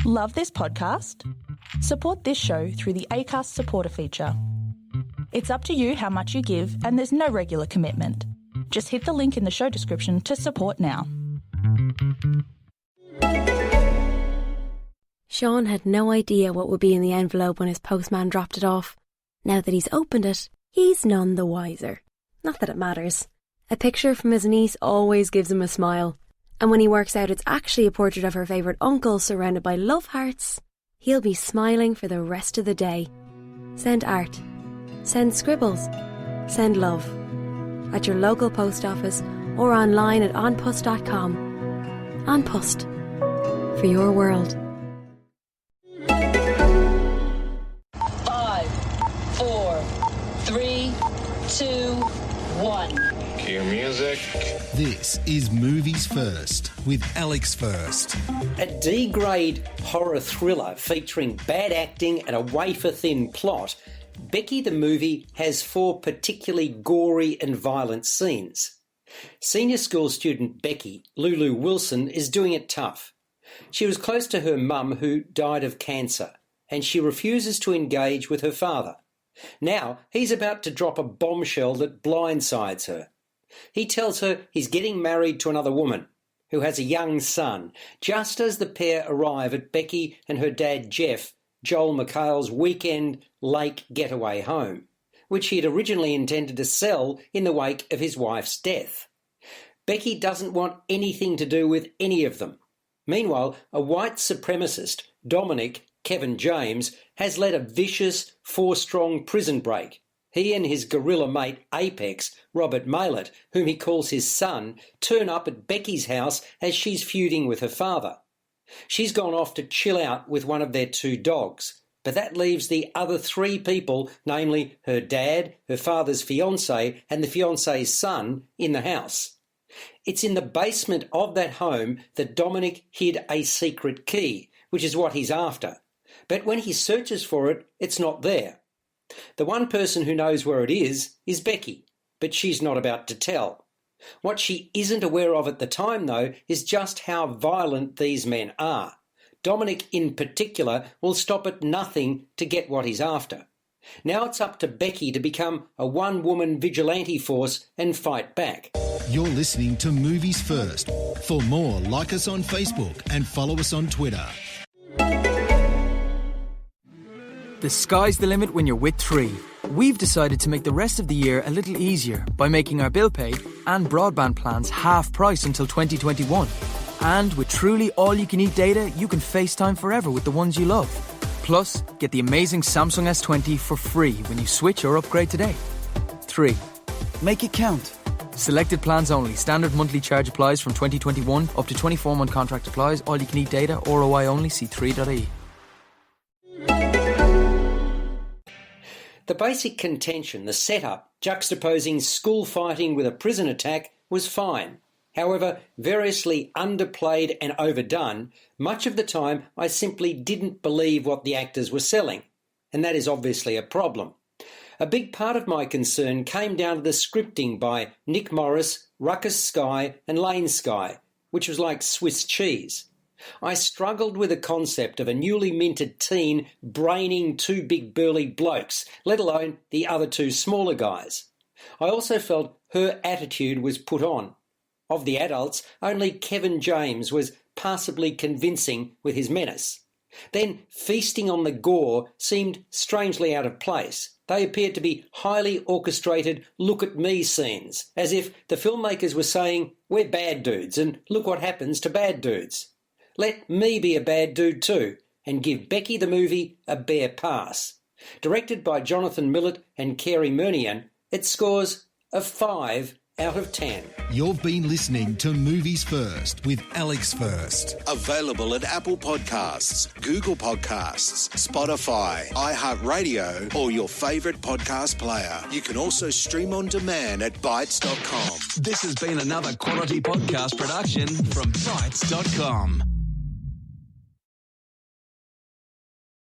Love this podcast? Support this show through the Acast supporter feature. It's up to you how much you give, and there's no regular commitment. Just hit the link in the show description to support now. Sean had no idea what would be in the envelope when his postman dropped it off. Now that he's opened it, he's none the wiser. Not that it matters. A picture from his niece always gives him a smile. And when he works out it's actually a portrait of her favourite uncle surrounded by love hearts, he'll be smiling for the rest of the day. Send art. Send scribbles. Send love. At your local post office or online at onpost.com. On Post. For your world. 5, 4, 3, 2, 1. Cue music. This is Movies First with Alex First. A D-grade horror thriller featuring bad acting and a wafer-thin plot, Becky the movie has 4 particularly gory and violent scenes. Senior school student Becky, Lulu Wilson, is doing it tough. She was close to her mum who died of cancer, and she refuses to engage with her father. Now he's about to drop a bombshell that blindsides her. He tells her he's getting married to another woman who has a young son, just as the pair arrive at Becky and her dad Jeff, Joel McHale's weekend lake getaway home, which he had originally intended to sell in the wake of his wife's death. Becky doesn't want anything to do with any of them. Meanwhile, a white supremacist, Dominic Kevin James, has led a vicious 4-strong prison break. He and his guerrilla mate Apex, Robert Milott, whom he calls his son, turn up at Becky's house as she's feuding with her father. She's gone off to chill out with one of their 2 dogs, but that leaves the other 3 people, namely her dad, her father's fiancé, and the fiancé's son, in the house. It's in the basement of that home that Dominic hid a secret key, which is what he's after. But when he searches for it, it's not there. The one person who knows where it is Becky, but she's not about to tell. What she isn't aware of at the time, though, is just how violent these men are. Dominic, in particular, will stop at nothing to get what he's after. Now it's up to Becky to become a one-woman vigilante force and fight back. You're listening to Movies First. For more, like us on Facebook and follow us on Twitter. The sky's the limit when you're with 3. We've decided to make the rest of the year a little easier by making our bill pay and broadband plans half price until 2021. And with truly all-you-can-eat data, you can FaceTime forever with the ones you love. Plus, get the amazing Samsung S20 for free when you switch or upgrade today. 3. Make it count. Selected plans only. Standard monthly charge applies from 2021. Up to 24-month contract applies. All-you-can-eat data. ROI only. See 3.ie. The basic contention, the setup, juxtaposing school fighting with a prison attack, was fine. However, variously underplayed and overdone, much of the time I simply didn't believe what the actors were selling, and that is obviously a problem. A big part of my concern came down to the scripting by Nick Morris, Ruckus Skye and Lane Skye, which was like Swiss cheese. I struggled with the concept of a newly minted teen braining 2 big burly blokes, let alone the other 2 smaller guys. I also felt her attitude was put on. Of the adults, only Kevin James was passably convincing with his menace. Then feasting on the gore seemed strangely out of place. They appeared to be highly orchestrated look-at-me scenes, as if the filmmakers were saying, we're bad dudes and look what happens to bad dudes. Let me be a bad dude too, and give Becky the movie a bare pass. Directed by Jonathan Milott and Cary Murnion, it scores a 5 out of 10. You've been listening to Movies First with Alex First. Available at Apple Podcasts, Google Podcasts, Spotify, iHeartRadio, or your favourite podcast player. You can also stream on demand at Bytes.com. This has been another quality podcast production from Bytes.com.